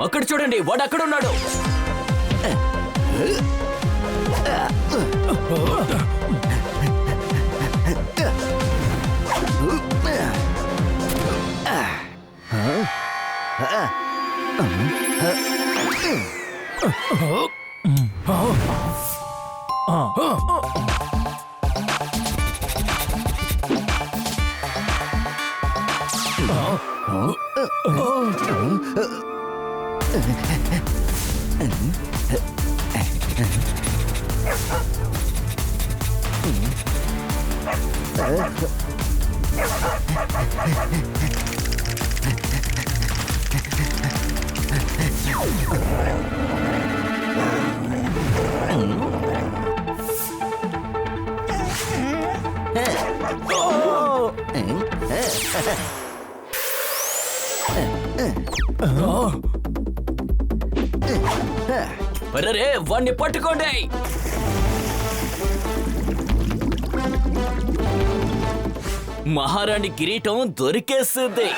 అక్కడ చూడండి, వాడు అక్కడ ఉన్నాడు. అరే, వాణ్ణి పట్టుకోండి. మహారాణి కిరీటం దొరికేస్తుంది.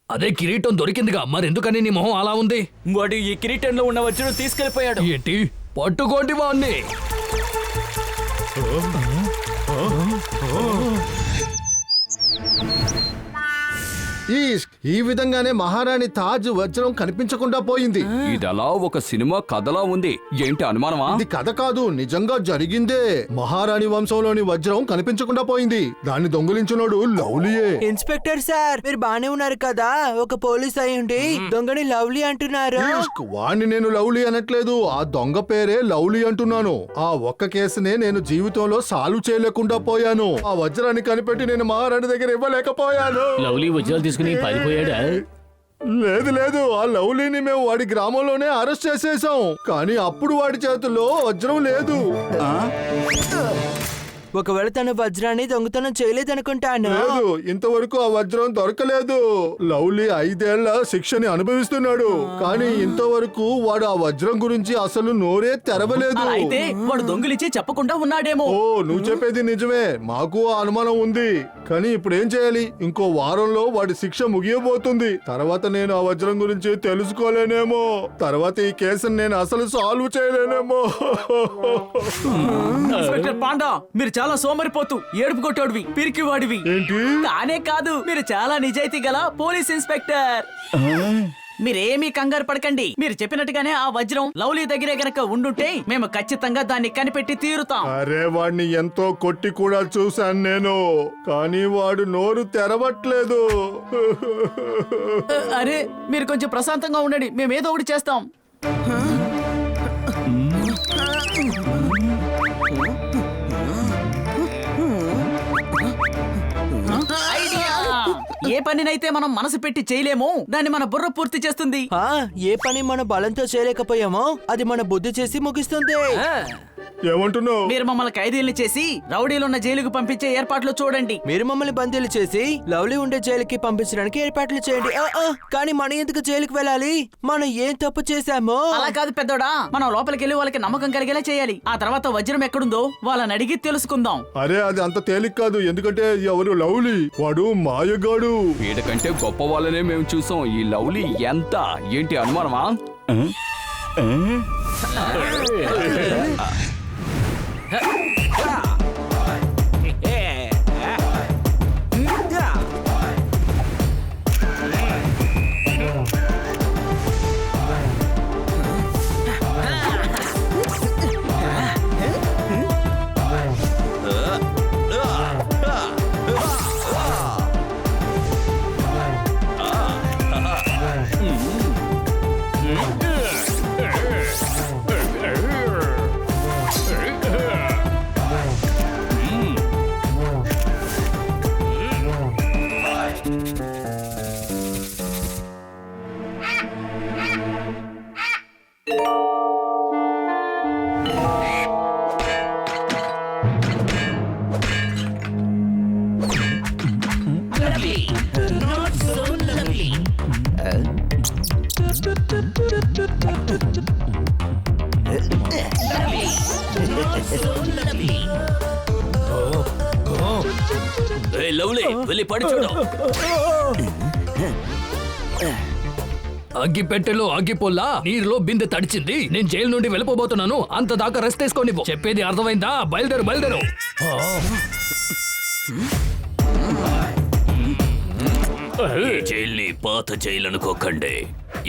అదే కిరీటం దొరికిందిగా, మరెందుకని నీ మొహం అలా ఉంది? వాడు ఈ కిరీటంలో ఉన్న వజ్రం తీసుకెళ్లిపోయాడు. ఏంటి? పట్టుకోండి వాణ్ణి. ఈ విధంగానే మహారాణి తాజ్ వజ్రం కనిపించకుండా పోయింది. ఇదలా ఒక సినిమా కథలా ఉంది. ఏంటి అనుమానమా? ఇది కథ కాదు, నిజంగా జరిగిందే. మహారాణి వంశంలోని వజ్రం కనిపించకుండా పోయింది. దాన్ని దొంగిలించినోడు లవ్లీయే. ఇన్స్పెక్టర్ సార్, మీరు బానే ఉన్నారు కదా? ఒక పోలీస్ అయ్యుండి దొంగని లవ్లీ అంటున్నారు. వాణ్ణి నేను లవ్లీ అనట్లేదు, ఆ దొంగ పేరే లవ్లీ అంటున్నాను. ఆ ఒక్క కేసునే నేను జీవితంలో సాల్వ్ చేయలేకుండా పోయాను. ఆ వజ్రాన్ని కనిపెట్టి నేను మహారాణి దగ్గర ఇవ్వలేకపోయాను. లవ్లీ వజ్రాలు తీసుకుని పారిపోయాడా? లేదు లేదు, ఆ లవ్లీని మేము వాడి గ్రామంలోనే అరెస్ట్ చేసేసాం. కానీ అప్పుడు వాడి చేతుల్లో వజ్రం లేదు. ఒకవేళ తన వజ్రాన్ని దొంగతనం చేయలేదనుకుంటాను. లేదు, ఇంతవరకు ఆ వజ్రం దొరకలేదు. లవ్లీ 5 ఏళ్ల శిక్షని అనుభవిస్తున్నాడు. కానీ ఇంతవరకు వాడు ఆ వజ్రం గురించి అసలు నోరే తెరవలేదు. అయితే వాడు దొంగిలించి చెప్పకుండా ఉన్నాడేమో. ఓ, నువ్వు చెప్పేది నిజమే, మాకు ఆ అనుమానం ఉంది. కానీ ఇప్పుడు ఏం చేయాలి? ఇంకో వారంలో వాడి శిక్ష ముగియబోతుంది. తర్వాత నేను ఆ వజ్రం గురించి తెలుసుకోలేనేమో. తర్వాత ఈ కేసుని నేను అసలు సాల్వ్ చేయలేనేమో. ఇన్స్పెక్టర్ పాండా, మీరు చాలా సోమరిపోతూ, ఏడుపు కొట్టాడువి, పిరికి వాడివి. ఏంటి? కానే కాదు, మీరు చాలా నిజాయితీ గల పోలీస్ ఇన్స్పెక్టర్. మీరేమీ కంగారు పడకండి. మీరు చెప్పినట్టుగానే ఆ వజ్రం లవ్లీ దగ్గరే గనక ఉండుంటే మేము ఖచ్చితంగా దాన్ని కనిపెట్టి తీరుతాం. అరే, వాడిని ఎంతో కొట్టి కూడా చూశాను నేను, కానీ వాడు నోరు తెరవట్లేదు. అరే, మీరు కొంచెం ప్రశాంతంగా ఉండండి, మేము ఏదో ఒకటి చేస్తాం. ఏ పనినైతే మనం మనసు పెట్టి చేయలేమో దాన్ని మన బుర్ర పూర్తి చేస్తుంది. ఏ పని మన బలంతో చేయలేకపోయామో అది మన బుద్ధి చేసి ముగిస్తుంది. ఏమంటున్నావు? మీరు మమ్మల్ని ఖైదీల్ని చేసి రౌడీలున్న జైలుకు పంపించే ఏర్పాట్లు చూడండి. మీరు మమ్మల్ని బందీలు చేసి లవ్లీ ఉండే జైలుకి పంపించడానికి ఏర్పాట్లు చేయండి. కానీ మనం ఎందుకు జైలుకి వెళ్ళాలి? మనం ఏం తప్పు చేశామో? అలా కాదు పెద్దోడా, మనం లోపలికి వెళ్ళి వాళ్ళకి నమ్మకం కలిగేలా చేయాలి. ఆ తర్వాత వజ్రం ఎక్కడుందో వాళ్ళని అడిగి తెలుసుకుందాం. అరే, అది అంత తేలిక కాదు. ఎందుకంటే ఎవరు లవ్లీ, వాడు మాయగాడు. వీడికంటే గొప్ప వాళ్ళనే మేము చూసాం. ఈ లవ్లీ ఎంత? ఏంటి అనుమానమా? లవ్లీ వెళ్ళి పడి చూడు. అగ్గి పెట్టెలో అగ్గి పొల్ల నీరులో బిందె తడిచింది. నేను జైలు నుండి వెళ్ళిపోబోతున్నాను. అంత దాకా రెస్ట్ తీసుకోని చెప్పేది అర్థమైందా? బయలుదేరు బయలుదేరు. ఈ జైల్ని పాత జైలు అనుకోకండి.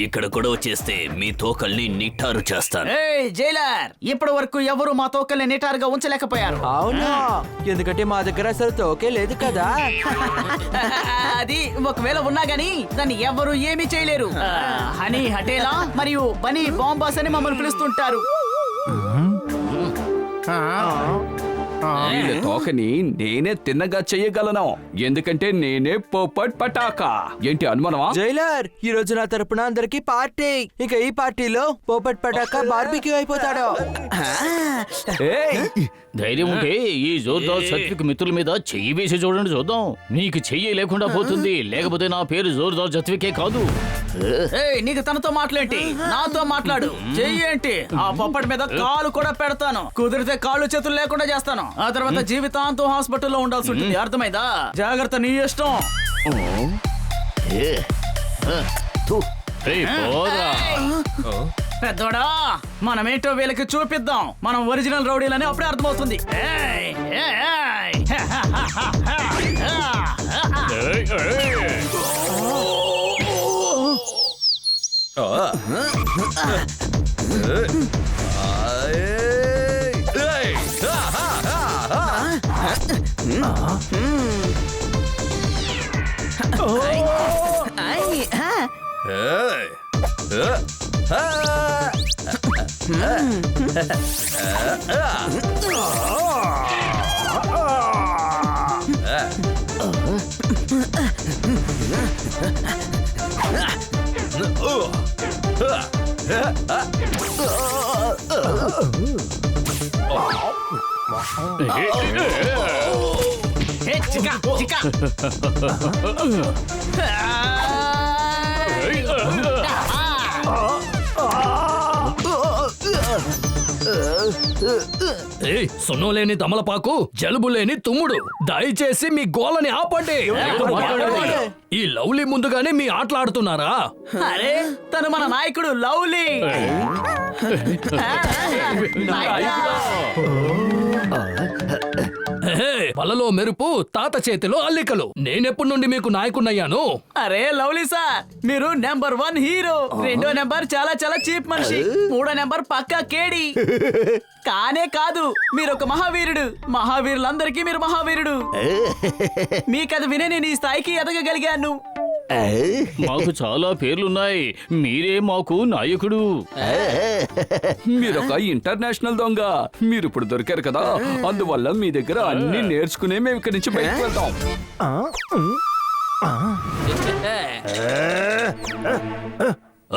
ఇక్కడ గొడవ చేస్తే మీ తోకల్ని నిట్టారు చేస్తాను. ఏయ్ జైలర్, ఇప్పటి వరకు ఎవరు మా తోకల్ని నిటారుగా ఉంచలేకపోయారు. అవునా? ఎందుకంటే మా దగ్గర అసలు తోకే లేదు కదా. అది ఒకవేళ ఉన్నా గానీ దాన్ని ఎవరు ఏమీ చేయలేరు. హనీ హటేలా మరియు బనీ బాంబాస్ అని మమ్మల్ని పిలుస్తుంటారు. వీళ్ళ తోకని నేనే తిన్నగా చెయ్యగలను, ఎందుకంటే నేనే పోపట్ పటాకా. ఏంటి అనుమానమా? జైలర్, ఈ రోజు నా తరపున అందరికి పార్టీ. ఇంకా ఈ పార్టీలో పోపట్ పటాకా బార్బిక్యూ అయిపోతాడు. ఏయ్, ధైర్యం ఉంటే ఈ జోర్దార్ సత్విక్ మిత్రుల మీద చెయ్యి వేసి చూడండి, చూద్దాం. నీకు చెయ్యి లేకుండా పోతుంది, లేకపోతే నా పేరు జోర్దార్ సత్వికే కాదు. ఏయ్ నీకు తనతో మాట్లాడేంటి? నాతో మాట్లాడు. చెయ్యేంటి? ఆ పప్పటి మీద కాలు కూడా పెడతాను. కుదిరితే కాళ్ళు చేతులు లేకుండా చేస్తాను. ఆ తర్వాత జీవితాంతం హాస్పిటల్లో ఉండాల్సి ఉంటుంది. అర్థమైందా? జాగ్రత్త, నీ ఇష్టం. రేయ్, పోరా. పెద్దోడా, మనమేంటో వీళ్ళకి చూపిద్దాం. మనం ఒరిజినల్ రౌడీలని అప్పుడే అర్థమవుతుంది. ఏయ్, ఏయ్, ఏయ్. ఏయ్, ఏయ్. ఏ, చికా, చికా. ఏయ్, సున్నం లేని తమలపాకు, జలుబు లేని తుమ్ముడు, దయచేసి మీ గోలని ఆపండి. ఈ లవ్లీ ముందుగానే మీ ఆటలాడుతున్నారా? అరే, తను మన నాయకుడు లవ్లీ. వలలో మెరుపు, తాత చేతిలో అల్లికలు. నేనెప్పటి నుండి మీకు నాయకున్నయ్యాను? అరే లవ్లీ సార్, మీరు నెంబర్ 1 హీరో. 2వ నెంబర్ చాలా చాలా చీప్ మనిషి. 3వ నెంబర్ పక్కా కేడి. కానే కాదు, మీరు ఒక మహావీరుడు. మహావీరులందరికీ మీరు మహావీరుడు. మీకది వినే నేను ఈ స్థాయికి ఎదగగలిగాను. మాకు చాలా పేర్లున్నాయి, మీరే మాకు నాయకుడు. మీరొక ఇంటర్నేషనల్ దొంగ. మీరు ఇప్పుడు దొరికారు కదా, అందువల్ల మీ దగ్గర అన్ని నేర్చుకునే మేము ఇక్కడి నుంచి బయటకు వెళ్తాం.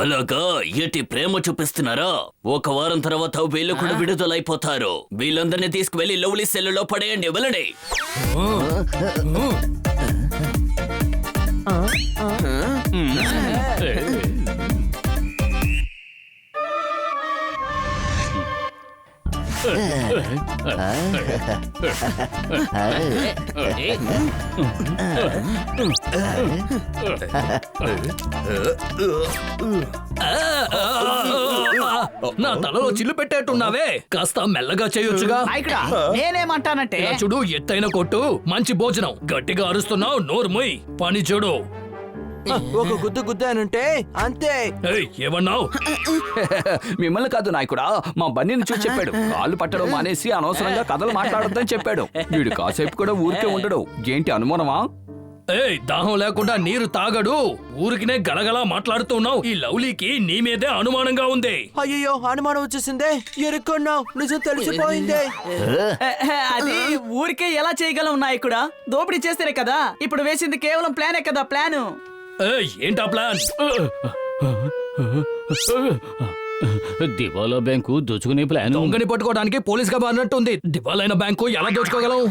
అలాగా ఎట్టి ప్రేమ చూపిస్తున్నారా? ఒక వారం తర్వాత వీళ్ళు కూడా విడుదలైపోతారు. వీళ్ళందరినీ తీసుకువెళ్లి లవ్లీ సెల్లులో పడేయండి. వెళ్ళండి. నా తలలో చిల్లు పెట్టేట్టున్నావే, కాస్త మెల్లగా చేయొచ్చుగా. నాయకుడా, నేనేమంటానంటే ఇలా చూడు, ఎత్తైన కొట్టు, మంచి భోజనం. గట్టిగా అరుస్తున్నావు, నోరు మొయ్, పని చూడు. ఒక గుద్దు గుద్దానంటే అంతే. ఏయ్, ఏమన్నావు? మిమ్మల్ని కాదు నాయకుడా, మా బన్నీని చూసి చెప్పాడు. కాళ్ళు పట్టడం మానేసి అనవసరంగా కథలు మాట్లాడొద్దని చెప్పాడు. వీడు కాసేపు కూడా ఊరికే ఉండడు. ఏంటి అనుమానమా? ఏయ్, దాహం లేకుండా నీరు తాగడు. ఊరికినే గలగలా మాట్లాడుతున్నావు. ఈ లవ్లీకి నీ మీదే అనుమానంగా ఉంది. అయ్యో, అనుమానం వచ్చేసిందే. ఎరుక్కున్నావు, నిజం తెలిసిపోయిందే. అది ఊరికే ఎలా చేయగలం నాయకుడా? దోపిడీ చేస్తేనే కదా. ఇప్పుడు వేసింది కేవలం ప్లానే కదా, ప్లాను. ఏయ్, ఏంటా ప్లాన్? దివాలా బ్యాంకు దోచుకునే ప్లాన్. దొంగని పట్టుకోవడానికి పోలీస్ గా మారినట్టుంది. దివాలైన బ్యాంకు ఎలా దోచుకోగలం?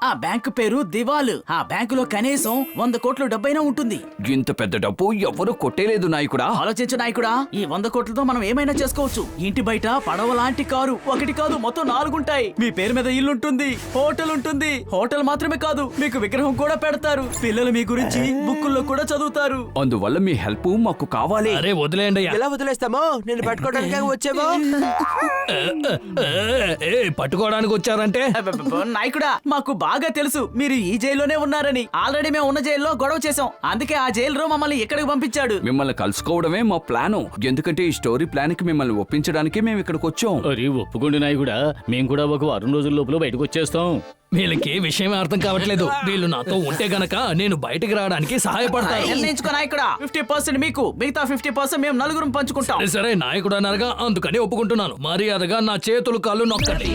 ఆ బ్యాంకు పేరు దివాలు. ఆ బ్యాంకులో కనీసం 100 కోట్ల డబ్బైనా ఉంటుంది. ఇంత పెద్ద డబ్బు ఎవ్వరూ కొట్టేలేదు నాయకుడా. ఆలోచించు నాయకుడా, ఈ 100 కోట్లతో మనం ఏమైనా చేసుకోవచ్చు. ఇంటి బయట పడవ లాంటి కారు, ఒకటి కాదు మొత్తం 4 ఉంటాయి. మీ పేరు మీద ఇల్లుంటుంది, హోటల్ ఉంటుంది. హోటల్ మాత్రమే కాదు, మీకు విగ్రహం కూడా పెడతారు. పిల్లలు మీ గురించి బుక్కుల్లో కూడా చదువుతారు. అందువల్ల మీ హెల్ప్ మాకు కావాలి. అరే వదిలేయండి అయ్యా. ఎలా వదిలేస్తామో? నేను పట్టుకోవడానికి వచ్చావో. పట్టుకోవడానికి వచ్చారంటే నాయకుడా, మాకు బాగా తెలుసు మీరు ఈ జైల్లోనే ఉన్నారని. ఆల్రెడీ మేము ఉన్న జైల్లో గొడవ చేసాం. అందుకే ఆ జైలు మమ్మల్ని ఇక్కడికి పంపించాడు. మిమ్మల్ని కలుసుకోవడమే మా ప్లాను. ఎందుకంటే ఈ స్టోరీ ప్లాన్ కి మిమ్మల్ని ఒప్పించడానికి మేము ఇక్కడికి వచ్చాం. అరే ఒప్పుకోండి నాయకుడా, మేము కూడా ఒక వారం రోజుల లోపల బయటకు వచ్చేస్తాం. వీళ్ళకి ఏ విషయం అర్థం కావట్లేదు. వీళ్ళు నాతో ఉంటే గనక నేను బయటికి రావడానికి సహాయపడతాను. నిర్ణయించుకో నాయకుడా, 50% మీకు, మిగతా 50% మేము నలుగురం పంచుకుంటాం. సరే సరే నాయకుడు అన్నారుగా, అందుకని ఒప్పుకుంటున్నాను. మర్యాదగా నా చేతులు కాళ్ళు నొక్కండి.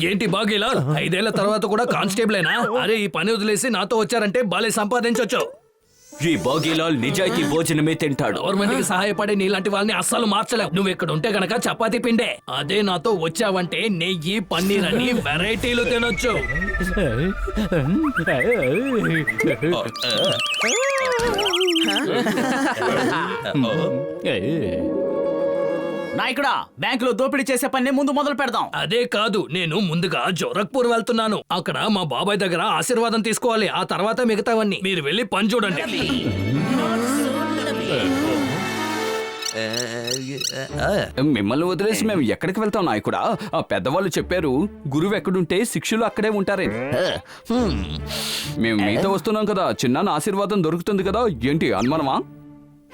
ఏంటి బాగీలా, 5 ఏళ్ల తర్వాత కూడా కానిస్టేబులేనా? అరే ఈ పని వదిలేసి నాతో వచ్చారంటే బాలే సంపాదించొచ్చు. ఈ బాగీలాల్ నిజాయితీ భోజనమే తింటాడు. గవర్నమెంట్ కి సహాయపడే నీలాంటి వాళ్ళని అస్సలు మార్చలేవు. నువ్వు ఇక్కడ ఉంటే గనక చపాతీ పిండే. అదే నాతో వచ్చావంటే నెయ్యి, పన్నీర్ అని వెరైటీలు తినొచ్చు. నాయకుడా, బ్యాంకులో దోపిడీ చేసే పని ముందు మొదలు పెడదాం. అదే కాదు, నేను ముందుగా జోరక్పూర్ వెళ్తున్నాను. అక్కడ మా బాబాయ్ దగ్గర ఆశీర్వాదం తీసుకోవాలి. ఆ తర్వాత మిగతావన్నీ. మీరు వెళ్ళి పని చూడండి. మిమ్మల్ని వదిలేసి మేము ఎక్కడికి వెళ్తాం నాయకుడా? ఆ పెద్దవాళ్ళు చెప్పారు, గురువు ఎక్కడుంటే శిష్యులు అక్కడే ఉంటారని. మేము మీతో వస్తున్నాం కదా, చిన్న ఆశీర్వాదం దొరుకుతుంది కదా. ఏంటి అనుమానమా?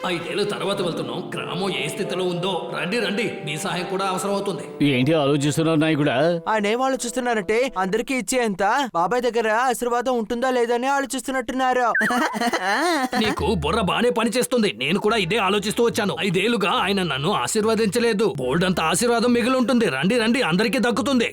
5 ఏళ్ళ తర్వాత వెళ్తున్నాం. గ్రామం ఏ స్థితిలో ఉందో రండి రండి, మీ సహాయం కూడా అవసరం అవుతుంది. ఏంటి ఆలోచిస్తున్నారు నాయకుడా? ఆయన ఏం ఆలోచిస్తున్నారంటే అందరికీ ఇచ్చేంత బాబాయ్ దగ్గర ఆశీర్వాదం ఉంటుందా లేదని ఆలోచిస్తున్నట్టున్నారు. నీకు బుర్ర బానే పనిచేస్తుంది. నేను కూడా ఇదే ఆలోచిస్తూ వచ్చాను. 5 ఏళ్లుగా ఆయన నన్ను ఆశీర్వదించలేదు. బోల్డ్ అంత ఆశీర్వాదం మిగిలి ఉంటుంది. రండి రండి, అందరికీ దక్కుతుంది.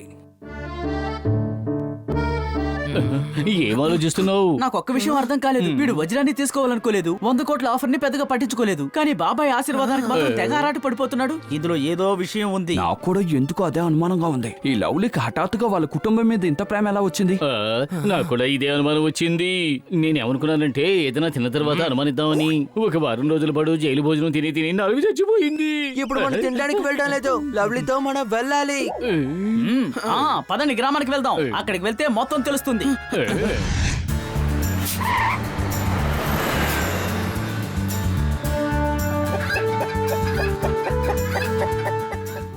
ఏం ఆలోచిస్తున్నావు? నాకు ఒక్క విషయం అర్థం కాలేదు. వీడు వజ్రాన్ని తీసుకోవాలనుకోలేదు, 100 కోట్ల ఆఫర్ ని పెద్దగా పట్టించుకోలేదు. కానీ బాబాయ్ ఆశీర్వాదానికి మాత్రం తెగ ఆరాట పడిపోతున్నాడు. ఇందులో ఏదో విషయం ఉంది. నాకు కూడా ఎందుకు అదే అనుమానంగా ఉంది. ఈ లవ్లీకి హఠాత్తుగా వాళ్ళ కుటుంబం మీద ఇంత ప్రేమ ఎలా వచ్చింది? నాకు కూడా ఇదే అనుమానం వచ్చింది. నేనేమనుకున్నానంటే ఏదైనా తిన్న తర్వాత అనుమానిద్దామని. ఒక వారం రోజుల పాటు జైలు భోజనం తిని తిని నలుగు చచ్చిపోయింది. ఇప్పుడు మనం తినడానికి వెళ్ళడం లేదు, లవ్లీతో మనం వెళ్ళాలి. పదండి గ్రామానికి వెళ్దాం. అక్కడికి వెళ్తే మొత్తం తెలుస్తుంది.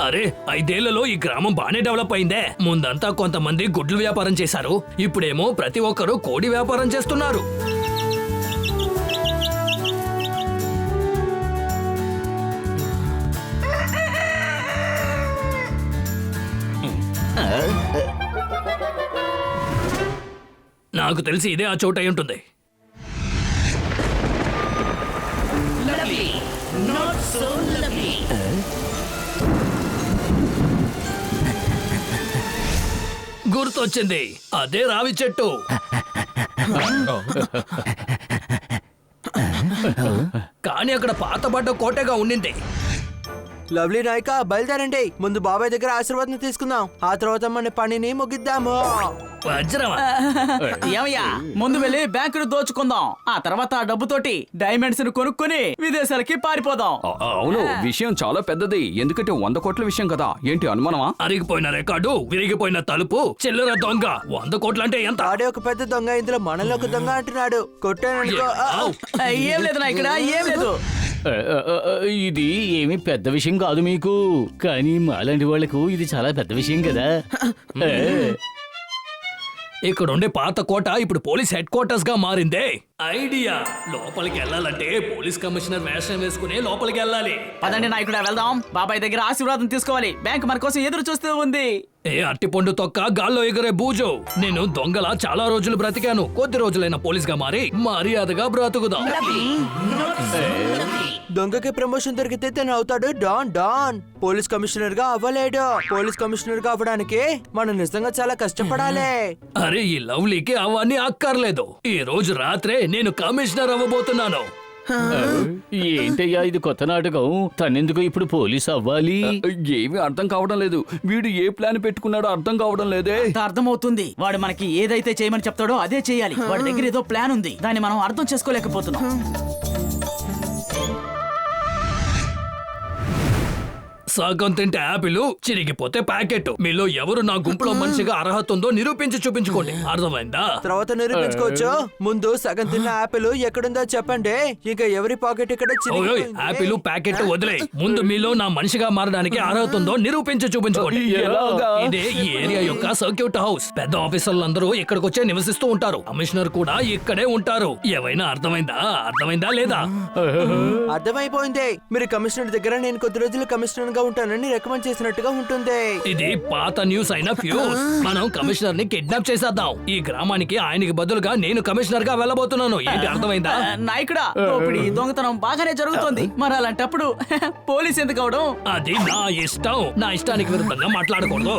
అరే 5 ఏళ్లలో ఈ గ్రామం బానే డెవలప్ అయిందే. ముందంతా కొంతమంది గుడ్లు వ్యాపారం చేశారు. ఇప్పుడేమో ప్రతి ఒక్కరూ కోడి వ్యాపారం చేస్తున్నారు. నాకు తెలిసి ఇదే ఆ చోటు అయి ఉంటుంది. గుర్తొచ్చింది, అదే రావి చెట్టు. కానీ అక్కడ పాతబడ్డ కోటగా ఉండింది. లవ్లీ నాయక, బయలుదేరండి. ముందు బాబాయ్ దగ్గర ఆశీర్వాదం తీసుకుందాం, ఆ తర్వాత మన పనిని ముగిద్దాము. వజ్రమా? ఏమయ్యా, ముందు వెళ్ళి బ్యాంకును దోచుకుందాం. ఆ తర్వాత ఆ డబ్బుతోటి డైమండ్స్ ను కొనుక్కొని విదేశాలకి పారిపోదాం. అవును, విషయం చాలా పెద్దది. ఎందుకంటే 100 కోట్ల విషయం కదా. ఏంటి అనుమానమా? అరిగిపోయిన రికార్డు, విరిగిపోయిన తలుపు, చిల్లర దొంగ. 100 కోట్లు అంటే ఎంత? ఆడే ఒక పెద్ద దొంగ, ఇందులో మనలో ఒక దొంగ అంటున్నాడు. కొట్టాననుకో. ఏం లేదు నా ఇక్కడ, ఏం లేదు. ఇది ఏమి పెద్ద విషయం కాదు మీకు, కానీ మాలాంటి వాళ్లకు ఇది చాలా పెద్ద విషయం కదా. ఇక్కడ ఉండే పాత కోట ఇప్పుడు పోలీస్ హెడ్ క్వార్టర్స్ గా మారిందే. ఐడియా, లోపలికి వెళ్ళాలంటే పోలీస్ కమిషనర్ వేషం వేసుకునే లోపలికి వెళ్ళాలి. పదండి నాయకుడా వెళ్దాం. బాబాయ్ దగ్గర ఆశీర్వాదం తీసుకోవాలి. బ్యాంక్ మన కోసం ఎదురు చూస్తూ ఉంది. ఏ అట్టిపండు తొక్క గాల్లో ఎగరే బూజు. నేను దొంగలా చాలా రోజులు బ్రతికాను. కొద్ది రోజులైన పోలీస్ గా మారి మర్యాదగా బ్రతుకుదాం. దొంగకి ప్రమోషన్ దొరికితే తను అవుతాడు డాన్ డాన్. పోలీస్ కమిషనర్ గా అవ్వలేడు. పోలీస్ కమిషనర్ గా అవ్వడానికి మనం నిజంగా చాలా కష్టపడాలి. అరే ఈ లవ్లీకి అవన్నీ అక్కర్లేదు. ఈ రోజు రాత్రే నేను కమిషనర్ అవ్వబోతున్నాను. ఏంటయ్యా ఇది కొత్త నాటకం? తనెందుకు ఇప్పుడు పోలీస్ అవ్వాలి? ఏమీ అర్థం కావడం లేదు. వీడు ఏ ప్లాన్ పెట్టుకున్నాడో అర్థం కావడం లేదే. అర్థమవుతుంది. వాడు మనకి ఏదైతే చేయమని చెప్తాడో అదే చేయాలి. వాడి దగ్గర ఏదో ప్లాన్ ఉంది. దాన్ని మనం అర్థం చేసుకోలేకపోతున్నాం. సగం తింటే యాపిల్, చిరిగిపోతే ప్యాకెట్. మీలో ఎవరు నా గుంపులో మనిషిగా అర్హత ఉందో నిరూపించి చూపించుకోండి. అర్థమైందా? తర్వాత నిరూపించుకోవచ్చు. ముందు సగం తిన్న యాపిల్ ఎక్కడుందో చెప్పండి. ఇంకా ఎవరి పాకెట్ ఇక్కడ ఓయ్, యాపిల్ ప్యాకెట్ వదిలే. ముందు మీలో నా మనిషిగా మారడానికి అర్హత ఉందో నిరూపించి చూపించుకోండి. ఎలాగా? ఇదే ఈ ఏరియా యొక్క సర్క్యూట్ హౌస్. పెద్ద ఆఫీసర్లు అందరూ ఇక్కడికి వచ్చే నివసిస్తూ ఉంటారు. కమిషనర్ కూడా ఇక్కడే ఉంటారు. ఏమైనా అర్థమైందా లేదా? అర్థమైపోయింది. మీరు కమిషనర్ దగ్గర నేను కొద్ది రోజులు కమిషనర్ గా ఉంటానని రికమెండ్ చేసినట్టుగా ఉంటుంది. ఇది పాత న్యూస్ అయిన ఫ్యూజ్. మనం కమిషనర్ ని కిడ్నాప్ చేసేద్దాం. ఈ గ్రామానికి ఆయనకి బదులుగా నేను కమిషనర్ గా వెళ్ళబోతున్నాను. ఏంటి అర్థమైందా? నాయకుడా, దోపిడీ దొంగతనం బాగానే జరుగుతోంది. మరి అలాంటప్పుడు పోలీస్ ఎందుకు అవడం? అది నా ఇష్టం. నా ఇష్టానికి విరుద్ధంగా మాట్లాడకూడదు.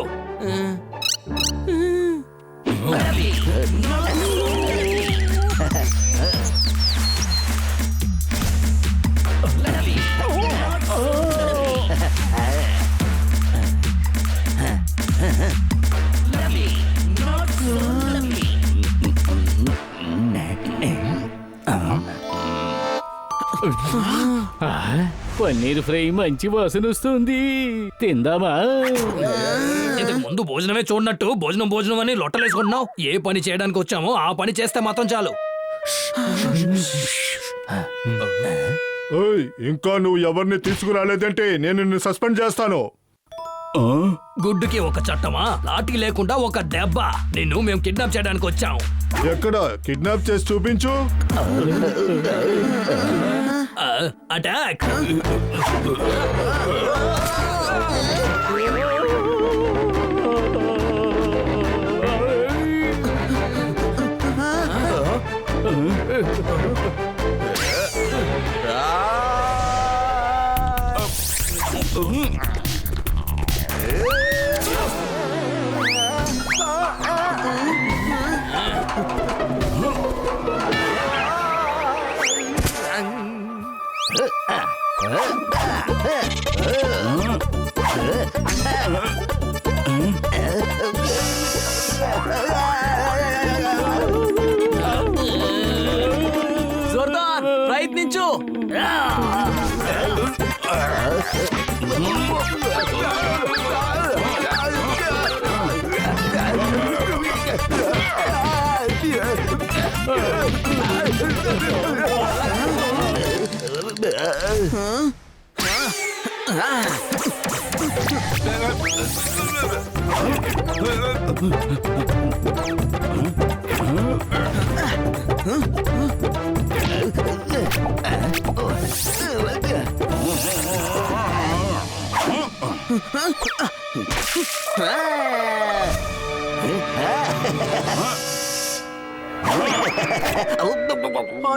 పన్నీర్ ఫ్రై మంచి వాసన వస్తుంది. తిందామా? ఇంతకు ముందు భోజనమే చూడనట్టు భోజనం అని లొట్టలేసుకుంటున్నావు. ఏ పని చేయడానికి వచ్చామో ఆ పని చేస్తే మాత్రం చాలు. ఏయ్, ఇంకా నువ్వు ఎవరిని తీసుకురాలేదంటే నేను నిన్ను సస్పెండ్ చేస్తాను. గుడ్డుకి ఒక చట్టమా, లాఠీ లేకుండా ఒక దెబ్బ. నిన్ను మేము కిడ్నాప్ చేయడానికి వచ్చాం. ఎక్కడ కిడ్నాప్ చేసి చూపించు. అటాక్! జోర్దార్ ప్రయత్నించు.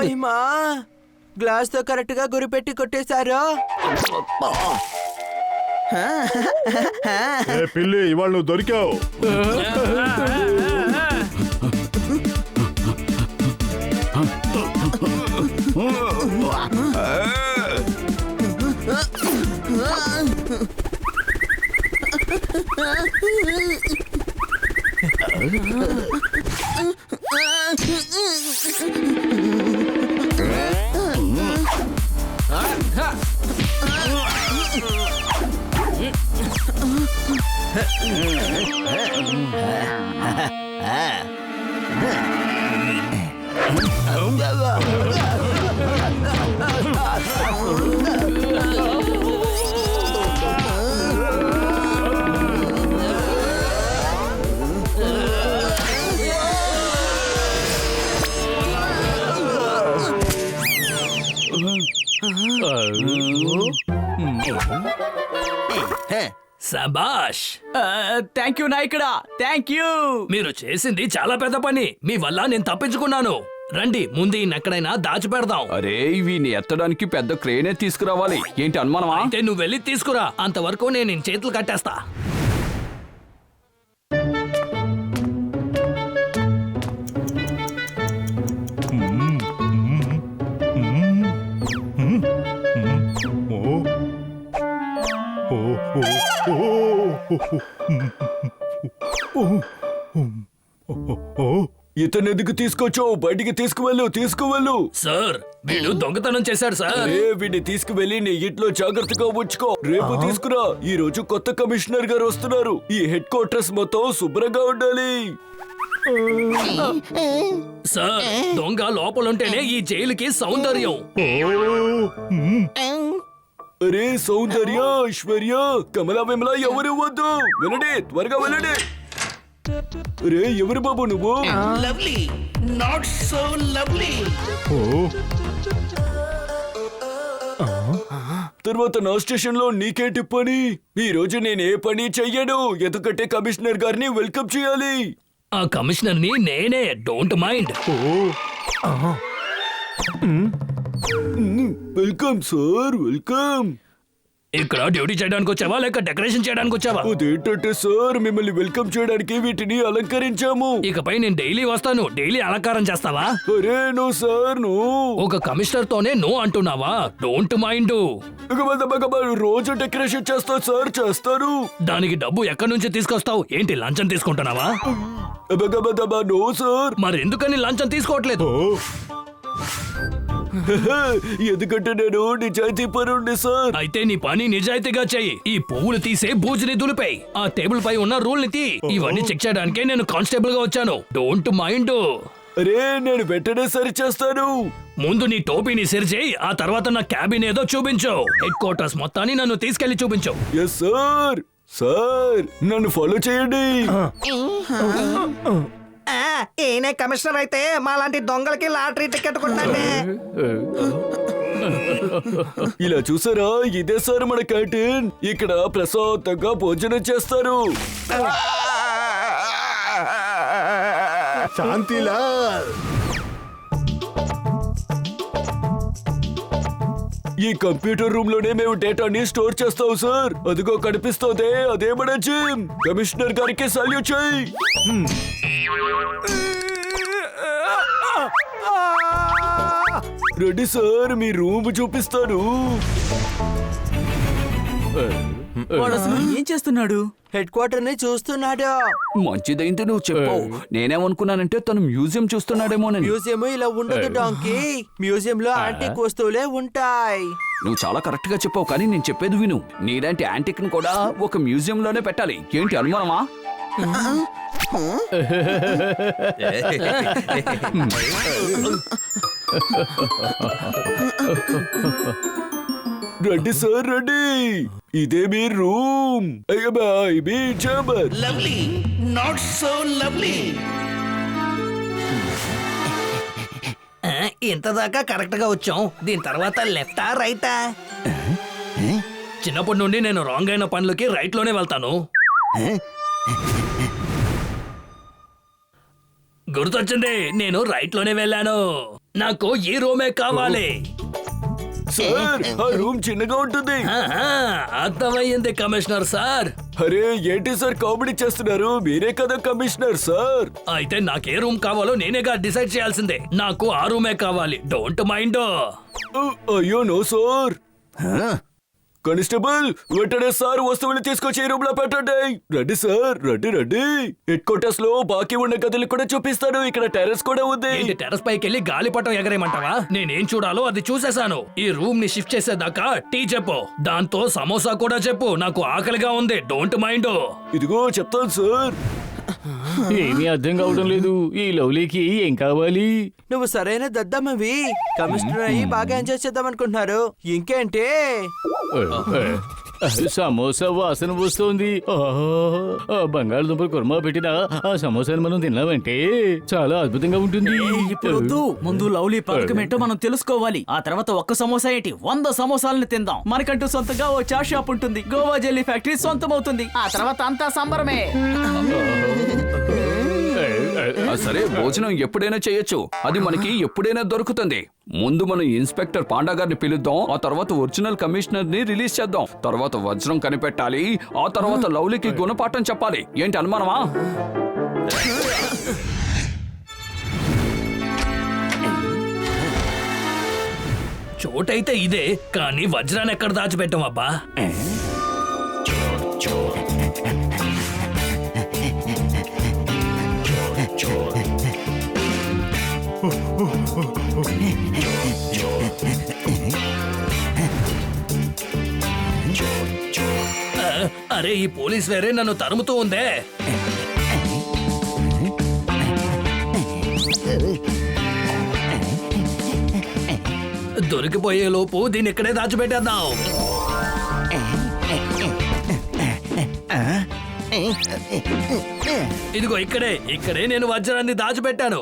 ఓయమ్మా, గ్లాస్ తో కరెక్ట్ గా గురిపెట్టి కొట్టేశారు. ఏ పిల్లి, ఇవాళ నువ్వు దొరికావు. శబాష్. థ్యాంక్ యూ నాయకుడా, థ్యాంక్ యూ. మీరు చేసింది చాలా పెద్ద పని. మీ వల్ల నేను తప్పించుకున్నాను. రండి ముందు ఎక్కడైనా దాచిపెడదాం. అరే వీని ఎత్తడానికి పెద్ద క్రేనే తీసుకురావాలి. ఏంటి అనుమానమా? అయితే నువ్వు వెళ్ళి తీసుకురా. అంతవరకు నేను ఈ చేతులు కట్టేస్తా. ఇతను ఎందుకు తీసుకొచ్చావు? బయటికి తీసుకువెళ్ళు. సార్ వీడు దొంగతనం చేశాడు సార్. అరే వీడిని తీసుకువెళ్ళి నీ ఇంట్లో జాగ్రత్తగా ఉంచుకో. రేపు తీసుకురా. ఈ రోజు కొత్త కమిషనర్ గారు వస్తున్నారు. ఈ హెడ్ క్వార్టర్స్ మొత్తం శుభ్రంగా ఉండాలి. సార్ దొంగ లోపలుంటేనే ఈ జైలుకి సౌందర్యం. అరే సౌందర్య, ఐశ్వర్య, కమలా, విమల ఎవరు వద్దు. వెళ్ళండి, త్వరగా వెళ్ళండి. అరే ఎవరు బాబు నువ్వు? తర్వాత నా స్టేషన్ లో నీకేంటి పని? ఈ రోజు నేను ఏ పని చెయ్యను, ఎందుకంటే కమిషనర్ గారిని వెల్కమ్ చేయాలి. ఆ కమిషనర్ ని నేనే. Don't mind. Welcome sir, welcome. ఇక్కడ డ్యూటీ చేయడానికి వచ్చావా లేక డెకరేషన్ చేయడానికి వచ్చావా? అదేంటంటే సార్ మిమ్మల్ని వెల్కమ్ చేయడానికి వీటిని అలంకరించాము. ఇకపై నేను డైలీ వస్తాను. డైలీ అలంకారం చేస్తావా? అరే నో సార్, నో. ఒక కమిషనర్ తోనే నో అంటున్నావా? Don't mind. రోజు డెకరేషన్ చేస్తా సార్, చేస్తాను. దానికి డబ్బు ఎక్కడి నుంచి తీసుకొస్తావు? ఏంటి లంచం తీసుకుంటున్నావా? No sir. మరి ఎందుకని లంచం తీసుకోవట్లేదు? ఎందుకంటే నేను నిజాయితీ పరుండి సార్. అయితే నీ పని నిజాయితీగా చెయ్యి. ఈ పువ్వులు తీసే బూజుని దులిపేయి. ఆ టేబుల్ పై ఉన్న రూల్ ని తీ. ఇవన్నీ చెక్ చేయడానికే నేను కానిస్టేబుల్ గా వచ్చాను. Don't mind. అరే నేను వెంటనే సరి చేస్తాను. ముందు నీ టోపీని సరిచేయి. ఆ తర్వాత నా క్యాబిన్ ఏదో చూపించు. హెడ్ క్వార్టర్స్ మొత్తాన్ని నన్ను తీసుకెళ్లి చూపించు. Yes sir. సార్ నన్ను ఫాలో చేయండి. ఈయనే కమిషనర్ అయితే మాలాంటి దొంగలకి లాటరీ టికెట్ కొట్టండి. ఇలా చూసారా, ఇదే సార్ మన క్యాంటీన్. ఇక్కడ ప్రశాంతంగా భోజనం చేస్తారు. శాంతిలాల్, ఈ కంప్యూటర్ రూమ్ లోనే మేము డేటాని స్టోర్ చేస్తాం సార్. అదిగో కనిపిస్తోంది, అదే మన జిమ్. కమిషనర్ గారికి సాల్యూట్ చేయి. రెడీ సార్, మీ రూమ్ చూపిస్తాను. వాడు అసలు ఏం చేస్తున్నాడు? హెడ్ క్వార్టర్ ని చూస్తున్నాడు. మంచిదైంది నువ్వు చెప్పు. నేనేమనుకున్నానంటే తను మ్యూజియం చూస్తున్నాడేమోనని. మ్యూజియం ఇలా ఉండదు డాంకీ. మ్యూజియం లో యాంటిక్ వస్తువులే ఉంటాయి. నువ్వు చాలా కరెక్ట్ గా చెప్పావు, కానీ నేను చెప్పేది విను. నీలాంటి యాంటిక్ ను కూడా ఒక మ్యూజియం లోనే పెట్టాలి. ఏంటి అనుమానమా? రండి సార్, రండి. ఇదే మీ రూమ్. మీ chamber. Lovely, not so lovely. ఇంత దాకా కరెక్ట్ గా వచ్చాం. దీని తర్వాత లెఫ్టా రైటా? చిన్నప్పటి నుండి నేను రాంగ్ అయిన పనులకి రైట్ లోనే వెళ్తాను. గుర్తొచ్చింది, నేను రైట్ లోనే వెళ్ళాను. నాకు ఈ రూమే కావాలి. సార్ ఆ రూమ్ చిన్నగా ఉంటుంది. ఆహా, అర్థమయ్యింది కమిషనర్ సార్. అరే ఏంటి సార్ కామెడీ చేస్తున్నారు? మీరే కదా కమిషనర్ సార్. అయితే నాకే రూమ్ కావాలో నేనేగా డిసైడ్ చేయాల్సిందే. నాకు ఆ రూమే కావాలి. Don't mind. అయ్యో నో సార్. కానిస్టేబుల్, వెంటనే సార్ వస్తువులు తీసుకొచ్చి రూమ్ లో పెట్టండి. రండి సార్, రండి రండి. హెడ్ క్వార్టర్స్ లో బాకీ ఉన్న గదులు కూడా చూపిస్తాను. ఇక్కడ టెర్రస్ కూడా ఉంది. ఏంటి టెర్రస్ పైకి వెళ్ళి గాలిపటం ఎగరేయమంటావా? నేనేం చూడాలో అది చూసేశాను. ఈ రూమ్ ని షిఫ్ట్ చేసేదాకా టీ చెప్పు. దాంతో సమోసా కూడా చెప్పు. నాకు ఆకలిగా ఉంది. Don't mind. ఇదిగో చెప్తాను సార్. ఏమీ అర్థం కావడం లేదు. ఈ లవ్లీకి ఏం కావాలి? నువ్వు సరైన దద్దమ్మవి. కమిషనర్ అయ్యి బాగా ఎంజాయ్ చేద్దాం అనుకుంటున్నారు. ఇంకేంటి? సమోసా వాసన వస్తోంది. బంగాళదుంప కుర్మా పెట్టిన ఆ సమోసాని మనం తిన్నామంటే చాలా అద్భుతంగా ఉంటుంది. ఇప్పుడు వద్దు. ముందు లవ్లీ పథకం ఏంటో మనం తెలుసుకోవాలి. ఆ తర్వాత ఒక్క సమోసా ఏంటి 100 సమోసాలను తిందాం. మనకంటూ సొంతంగా ఓ చాట్ షాప్ ఉంటుంది. గోవా జెల్లీ ఫ్యాక్టరీ సొంతం అవుతుంది. ఆ తర్వాత అంతా సంబరమే. సరే, భోజనం ఎప్పుడైనా చేయొచ్చు. అది మనకి ఎప్పుడైనా దొరుకుతుంది. ముందు మనం ఇన్స్పెక్టర్ పాండా గారిని పిలుద్దాం. ఆ తర్వాత ఒరిజినల్ కమిషనర్ ని రిలీజ్ చేద్దాం. తర్వాత వజ్రం కనిపెట్టాలి. ఆ తర్వాత లవ్లీకి గుణపాఠం చెప్పాలి. ఏంటి అనుమానమా? చోటైతే ఇదే, కానీ వజ్రాన్ని ఎక్కడ దాచిపెట్టాం అబ్బా? అరే, ఈ పోలీస్ వేరే నన్ను తరుముతూ ఉందే. దొరికిపోయే లోపు దీన్ని ఇక్కడే దాచిపెట్టేద్దాం. ఇదిగో ఇక్కడే నేను వజ్రాన్ని దాచిపెట్టాను.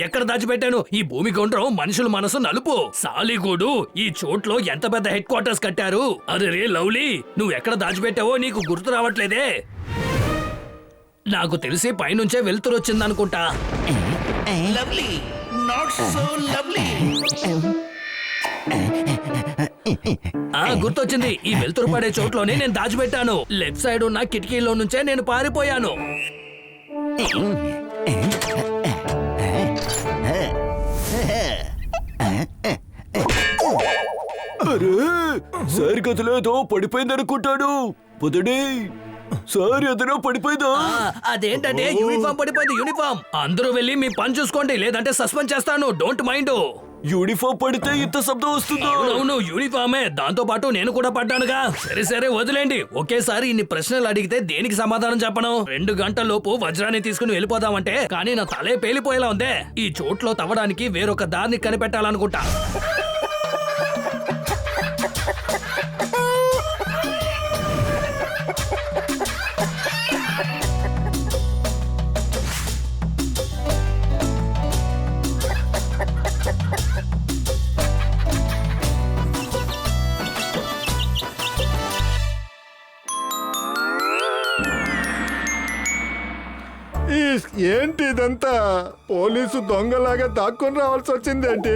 ఎక్కడ దాచిపెట్టాను? ఈ భూమి గుండ్రం, మనుషుల మనసు నలుపు. సాలిగూడు, ఈ చోట్లో ఎంత పెద్ద హెడ్ క్వార్టర్స్ కట్టారు. అరే రే లవ్లీ, నువ్వు ఎక్కడ దాచిపెట్టావో నీకు గుర్తు రావట్లేదే. నాకు తెలిసి పైనుంచే వెలుతురు వచ్చిందనుకుంటా. గుర్తొచ్చింది. ఈ వెలుతురు పడే చోట్లోనే నేను దాచిపెట్టాను. లెఫ్ట్ సైడ్ ఉన్న కిటికీలో నుంచే నేను పారిపోయాను. అరే, సార్ గదిలో పడిపోయిందనుకుంటాను. పొదడి సార్ ఎదురో పడిపోయిందా? అదేంటంటే యూనిఫామ్ పడిపోయింది. యూనిఫామ్ అందరూ వెళ్ళి మీ పని చూసుకోండి, లేదంటే సస్పెండ్ చేస్తాను. Don't mind. యూనిఫామ్ పడితే ఇంత శబ్దం వస్తుందా? అవును, యూనిఫామే. దాంతో పాటు నేను కూడా పడ్డానుగా. సరే వదిలేండి. ఒకేసారి ఇన్ని ప్రశ్నలు అడిగితే దేనికి సమాధానం చెప్పను? 2 గంటల లోపు వజ్రాన్ని తీసుకుని వెళ్ళిపోదామంటే, కానీ నా తలే పేలిపోయేలా ఉందే. ఈ చోట్లో తవ్వడానికి వేరొక దారిని కనిపెట్టాలనుకుంటా. ఏంటి ఇదంతా? పోలీసు దొంగలాగా దాక్కుని రావాల్సి వచ్చిందేంటి?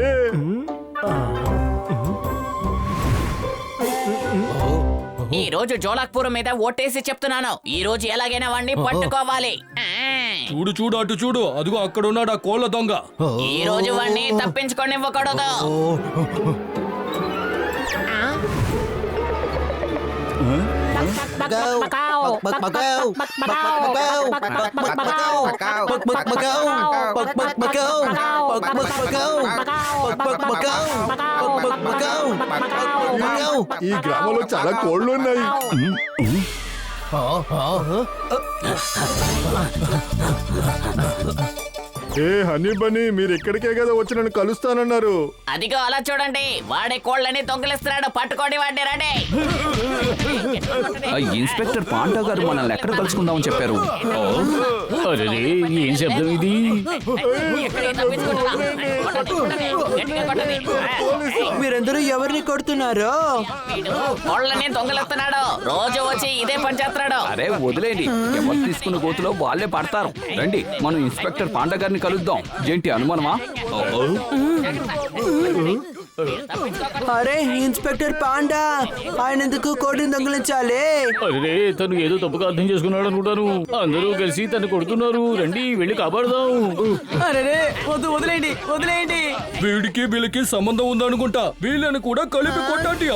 ఈ రోజు జోలాక్పూర్ మీద ఓటేసి చెప్తున్నాను. ఈ రోజు ఎలాగైనా వాడిని పట్టుకోవాలి. చూడు అటు చూడు, అదిగో అక్కడ ఉన్నాడు ఆ కోళ్ళ దొంగ. ఈ రోజు వాడిని తప్పించుకోనివ్వకూడదు. ఈ గ్రామంలో చాలా కోళ్ళు ఉన్నాయి. ఏ హనీ బనీ, మీరు ఇక్కడికే కదా వచ్చి నన్ను కలుస్తానన్నారు. అదిగో అలా చూడండి, వాడే కోళ్ళని దొంగిలిస్తున్నాడు. పట్టుకోండి వాడిని, రండి. ఇన్స్పెక్టర్ పాండా గారు మనల్ని ఎక్కడ కలుసుకుందామని చెప్పారు. అరే, ఏం శబ్దం ఇది? మీరందరూ ఎవరిని కొడుతున్నారు? కోళ్ళని దొంగిలిస్తున్నాడు. రోజు వచ్చి ఇదే పని చేస్తున్నాడు. అరే వదిలేండి, ఎవరు తీసుకున్న గోతులో వాళ్ళే పడతారు. రండి, మనం ఇన్స్పెక్టర్ పాండా గారిని కలుద్దాం. ఏంటి అనుమానమా? అరే, ఇన్స్పెక్టర్ పాండా, ఆయన ఎందుకు కోడిని దొంగిలించాలి? అరే, తను ఏదో తప్పుగా అర్థం చేసుకున్నాడు అనుకుంటాను. అందరూ కలిసి తను కొడుతున్నారు. రండి, వెళ్ళి కాపాడదాం. అరే వదిలేయండి. వీడికి వీళ్ళకి సంబంధం ఉందనుకుంటా. వీళ్ళని కూడా కలిపి కొట్టండి.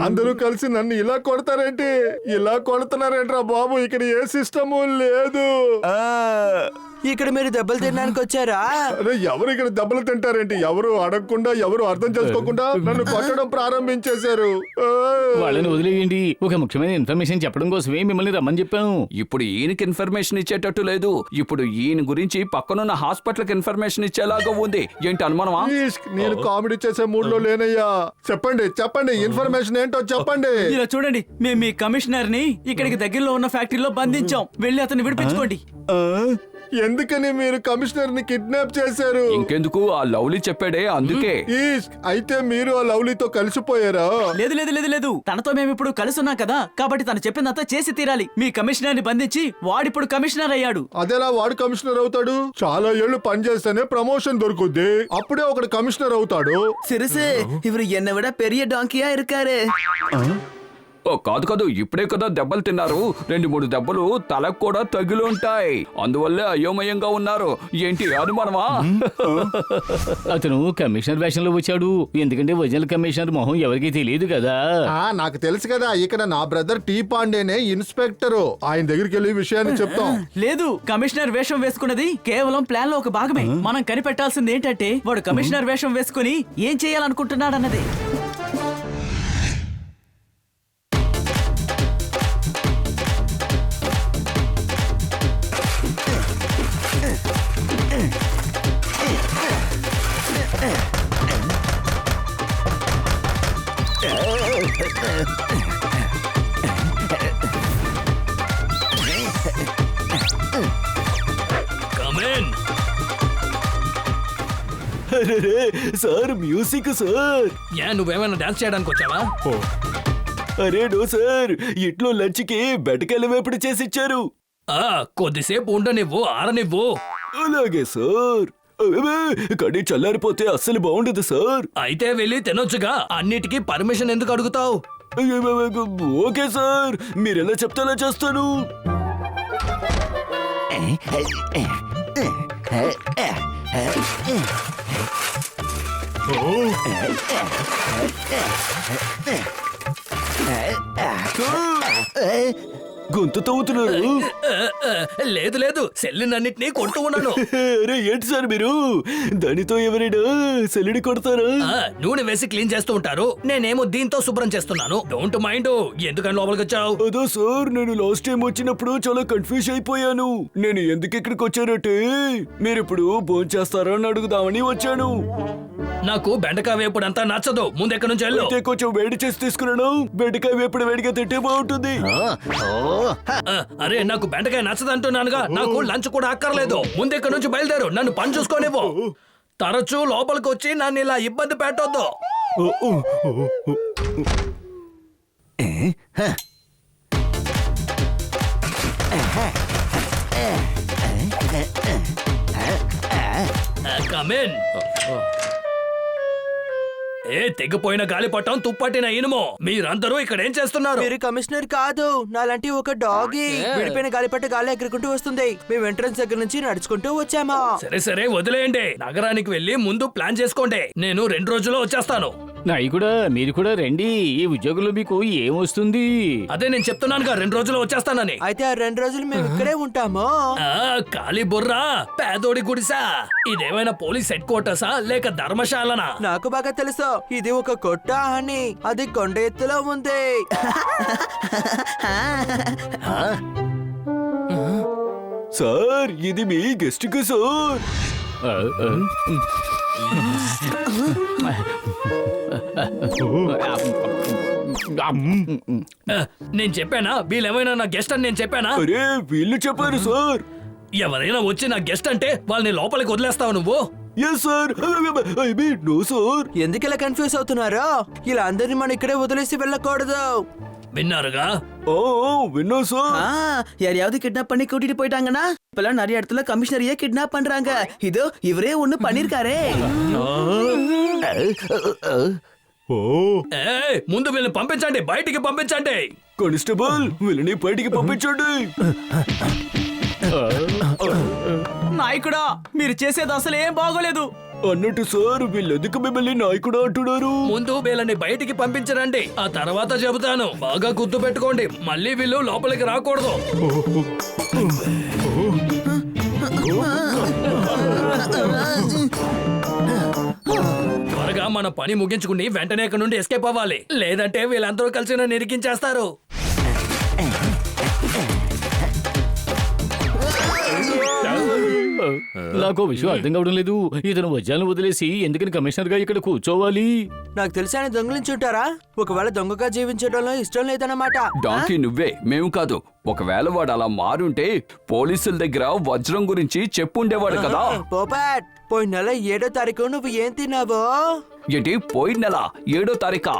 అందరూ కలిసి నన్ను ఇలా కొడతారేంటి? ఇలా కొడుతున్నారేంట్రా బాబు? ఇక్కడ ఏ సిస్టము లేదు. ఇక్కడ మీరు దెబ్బలు తినడానికి వచ్చారా? అరే ఎవరు ఇక్కడ దెబ్బలు తింటారేంటి? ఎవరు అడగకుండా, ఎవరు అర్థం చేసుకోకుండా నన్ను కొట్టడం ప్రారంభించేశారు. వాళ్ళని వదిలేయండి. ఒక ముఖ్యమైన ఇన్ఫర్మేషన్ చెప్పడం కోసమే మిమ్మల్ని రమ్మని చెప్పాను. ఇప్పుడు ఈయనకి ఇన్ఫర్మేషన్ ఇచ్చేటట్టు లేదు. ఇప్పుడు ఈయన గురించి పక్కనున్న హాస్పిటల్ కి ఇన్ఫర్మేషన్ ఇచ్చేలాగా ఉంది. ఏంటి అనుమానమా? ఈష్క్, నేను కామెడీ చేసే మూడ్ లో లేనయ్యా. చెప్పండి చెప్పండి, ఇన్ఫర్మేషన్ ఏంటో చెప్పండి. ఇలా చూడండి, మేము మీ కమిషనర్ ని ఇక్కడికి దగ్గరలో ఉన్న ఫ్యాక్టరీలో బంధించాం. వెళ్ళి అతన్ని విడిపించుకోండి. ఎందుకని మీరు కమిషనర్ ని కిడ్నాప్ చేశారు? ఇంకెందుకు, ఆ లవ్లీ చెప్పాడే అందుకే. ఈష్క్, అయితే మీరు ఆ లవ్లీతో కలిసిపోయారా? లేదు లేదు లేదు లేదు, తనతో మేము ఇప్పుడు కలిసి ఉన్నాం కదా, కాబట్టి తను చెప్పిందంతా చేసి తీరాలి. మీ కమిషనర్ ని బంధించి వాడిప్పుడు కమిషనర్ అయ్యాడు. అదెలా వాడు కమిషనర్ అవుతాడు? చాలా ఏళ్లు పనిచేస్తేనే ప్రమోషన్ దొరుకుద్ది. అప్పుడే ఒకడు కమిషనర్ అవుతాడు. సిరిసే ఇవరు ఎన్న విడ పెరియ డాంకియా ఇరుకారే. ఓ కాదు కాదు, ఇప్పుడే కదా దెబ్బలు తిన్నారు. 2-3 దెబ్బలు తలకు కూడా తగిలుంటాయి. అందువల్లే అయోమయంగా ఉన్నారు. ఏంటి అనుమానమా? అతను కమిషనర్ వేషంలో వచ్చాడు. ఎందుకంటే ఒరిజినల్ కమిషనర్ మొహం ఎవరికీ తెలియదు కదా. నాకు తెలుసు కదా, ఇక్కడ నా బ్రదర్ టీ పాండేనే ఇన్స్పెక్టర్. ఆయన దగ్గరికి వెళ్ళి విషయాన్ని చెప్తాం. లేదు, కమిషనర్ వేషం వేసుకున్నది కేవలం ప్లాన్ లో ఒక భాగమే. మనం కనిపెట్టాల్సింది ఏంటంటే వాడు కమిషనర్ వేషం వేసుకుని ఏం చేయాలనుకుంటున్నాడన్నది. కమేన్. అరే సార్, మ్యూజిక్ సార్. నువ్వేమైనా డాన్స్ చేయడానికి వచ్చావా? అరే నో సార్, ఇంట్లో లంచ్ కి బెటకాయల వేపుడు చేసి ఇచ్చారు. కొద్దిసేపు ఉండనివ్వు, ఆరనివ్వు. అలాగే సార్. కానీ చల్లారిపోతే అస్సలు బాగుండదు సార్. అయితే వెళ్ళి తినొచ్చుగా. అన్నిటికీ పర్మిషన్ ఎందుకు అడుగుతావు? ఓకే సార్, మీరెలా చెప్తే అలా చేస్తాను. గొంతు తవ్వుతున్నారు. లేదు లేదు, సెల్లినన్నిటినీ కొడుతూ ఉన్నాను. అరే ఏంటి సార్ మీరు దానితో ఎవరైనా సెల్లుడి కొడతారా? నూనె వేసి క్లీన్ చేస్తూ ఉంటారు. నేనేమో దీంతో శుభ్రం చేస్తున్నాను. Don't mind. ఎందుకని లోపలికి వచ్చావు? అదో సార్, నేను లాస్ట్ టైం వచ్చినప్పుడు చాలా కన్ఫ్యూజ్ అయిపోయాను. నేను ఎందుకు ఇక్కడికి వచ్చానంటే మీరు ఇప్పుడు భోజనం చేస్తారా అని అడుగుదామని వచ్చాను. నాకు బెండకాయ వేపుడు అంతా నచ్చదు. ముందెక్కడి నుంచి వెళ్ళు. అయితే కొంచెం వేడి చేసి తీసుకున్నాను. బెండకాయ వేపుడు వేడిగా తింటే బాగుంటుంది. అరే నాకు బెండకాయ నచ్చదంటున్నానుగా. నాకు లంచ్ కూడా అక్కర్లేదు. ముందెక్కడి నుంచి బయలుదేరు. నన్ను పని చూసుకోనివ్వు. తరచూ లోపలికి వచ్చి నన్ను ఇలా ఇబ్బంది పెట్టొద్దు. కమిన్. తెగిపోయిన గాలిపటం, తుప్పట్టిన ఇనుము. మీరందరూ ఇక్కడ ఏం చేస్తున్నారు? మీరు కమిషనర్ కాదు, నాలాంటి ఒక డాగి. విడిపోయిన గాలిపట్ట గాలి ఎగురుకుంటూ వస్తుంది. మేము ఎంట్రన్స్ దగ్గర నుంచి నడుచుకుంటూ వచ్చామా. సరే సరే వదిలేయండి. నగరానికి వెళ్ళి ముందు ప్లాన్ చేసుకోండి. నేను 2 రోజుల్లో వచ్చేస్తాను. నాయకుడా, మీరు కూడా రండి. ఈ ఉద్యోగంలో మీకు ఏమొస్తుంది? అదే నేను చెప్తున్నానుగా, 2 రోజుల్లో వచ్చేస్తానని. అయితే ఆ 2 రోజులు మేము ఇక్కడే ఉంటాము. కాలి బుర్రా, పేదోడి గుడిసా. ఇదేమైనా పోలీస్ హెడ్ క్వార్టర్సా లేక ధర్మశాలనా? నాకు బాగా తెలుసు, ఇది ఒక కొట్ట అని. అది కొండ ఎత్తులో ఉంది. సార్ ఇది మీ గెస్ట్ కు సార్. నేను చెప్పానా వీళ్ళేమైనా నా గెస్ట్ అని? నేను చెప్పానా? అరే వీళ్ళు చెప్పారు సార్. ఎవరైనా వచ్చి నా గెస్ట్ అంటే వాళ్ళని లోపలికి వదిలేస్తావు నువ్వు? Yes sir. I mean no sir. ఎందుకు ఇలా కన్ఫ్యూజ్ అవుతున్నారో? ఇలా అందరినీ మనం ఇక్కడే వదిలేసి వెళ్ళకూడదు. విన్నారుగా? విన్నా సార్. யாரையாவது கிட்னாப் பண்ணி கூட்டிட்டு போயிட்டாங்கன்னா இப்பெல்லாம் நிறைய இடத்துல கமிஷனரையே கிட்னாப் பண்றாங்க. இதோ இவரே ஒண்ணு பண்ணிருக்காரே. ముందు వీళ్ళని పంపించండి, బయటికి పంపించండి. కానిస్టేబుల్ వీళ్ళని బయటికి పంపించండి. నాయకుడా, మీరు చేసేది అసలు ఏం బాగోలేదు. అన్నట్టు సార్, వీళ్ళెందుకు మిమ్మల్ని నాయకుడు అంటున్నారు? ముందు వీళ్ళని బయటికి పంపించరండి, ఆ తర్వాత చెబుతాను. బాగా గుర్తు పెట్టుకోండి, మళ్ళీ వీళ్ళు లోపలికి రాకూడదు. త్వరగా మన పని ముగించుకుని వెంటనే ఇక్కడ నుండి ఎస్కేప్ అవ్వాలి, లేదంటే వీళ్ళందరూ కలిసి నన్ను ఇరికించేస్తారు. నాకు విషయం అర్థం కావడం లేదు. ఇతను వజ్రాలను వదిలేసి ఎందుకని కమిషనర్ గా ఇక్కడ కూర్చోవాలి? నాకు తెలిసి ఆయన దొంగలించుంటారా? ఒకవేళ దొంగగా జీవించడంలో ఇష్టం లేదన్నమాట. డాంకీ నువ్వే, మేము కాదు. ఒకవేళ వాడు అలా మారుంటే పోలీసుల దగ్గర వజ్రం గురించి చెప్పుండేవాడు కదా. పోపాట్, పోయిన నెల 7వ తారీఖు నువ్వు ఏం తిన్నావో? ఏంటి పోయిన నెల 7వ తారీఖా?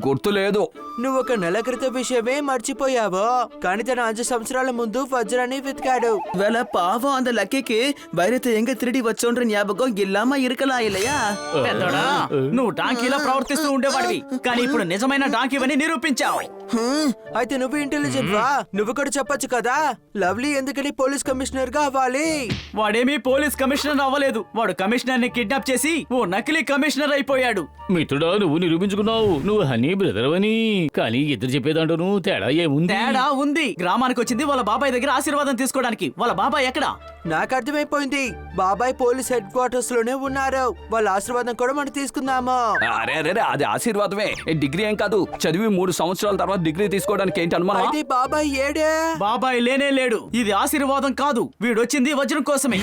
గుర్తులేదు. నువ్వు ఒక నెల క్రితం విషయమే మర్చిపోయావో. కానీ తన 5 సంవత్సరాల ముందు వజ్రాన్ని వెతికాడు. வேலை பாவம் அந்த லக்கிக்கு வைரத்தை எங்க திருடி வச்சோன்ற ஞாபகம் இல்லாம இருக்கலாம் இல்லையா? పెద్దోడా, నువ్వు డాంకీలా ప్రవర్తిస్తూ ఉండేవాడివి, కానీ ఇప్పుడు నిజమైన డాంకీవని నిరూపించావు. అయితే నువ్వు ఇంటెలిజెంట్ వా? నువ్వు కూడా చెప్పొచ్చు కదా, లవ్లీ ఎందుకని పోలీస్ కమిషనర్ గా అవ్వాలి? వాడేమీ పోలీస్ కమిషనర్ అవ్వలేదు. వాడు కమిషనర్ ని కిడ్నాప్ చేసి ఓ నకిలీ కమిషనర్ అయిపోయాడు. మిత్రుడా, నువ్వు నిరూపించుకున్నావు నువ్వు హనీ బ్రదర్ అని. కానీ ఇద్దరు చెప్పేదంటాను తేడా ఏముంది? తేడా ఉంది. గ్రామానికి వచ్చింది వాళ్ళ బాబాయ్ దగ్గర ఆశీర్వాదం తీసుకోవడానికి. వాళ్ళ బాబాయ్ ఎక్కడా? నాకు అర్థమైపోయింది. బాబాయ్ పోలీస్ హెడ్ క్వార్టర్స్ లోనే ఉన్నారు. వాళ్ళ ఆశీర్వాదం కూడా మనం తీసుకుందాము. అరే అరే అది ఆశీర్వాదమే, డిగ్రీ ఏం కాదు. చదివి 3 సంవత్సరాల తర్వాత డిగ్రీ తీసుకోవడానికి ఏంటి అనుమానం? అయితే బాబాయ్ ఏడే? బాబాయ్ లేనే లేడు. ఇది ఆశీర్వాదం కాదు, వీడొచ్చింది వజ్రం కోసమే.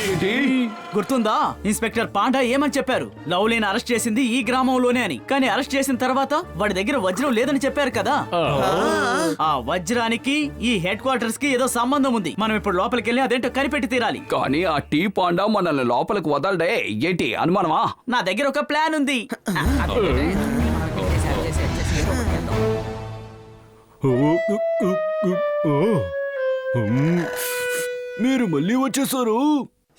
గుర్తుందా? ఇన్స్పెక్టర్ పాండా ఏమని చెప్పారు? లవ్లీని అరెస్ట్ చేసింది ఈ గ్రామంలోనే అని. కానీ అరెస్ట్ చేసిన తర్వాత వాడి దగ్గర వజ్రం లేదని చెప్పారు కదా. ఆ వజ్రానికి ఈ హెడ్ క్వార్టర్స్ కి ఏదో సంబంధం ఉంది. మనం ఇప్పుడు లోపలికి వెళ్ళి అదేంటో కనిపెట్టి తీరాలి. కానీ ఆ టీ పాండా మనల్ని లోపలికి వదలడే, ఏంటి అనుమానమా? నా దగ్గర ఒక ప్లాన్ ఉంది. మీరు మళ్ళీ వచ్చేసారు.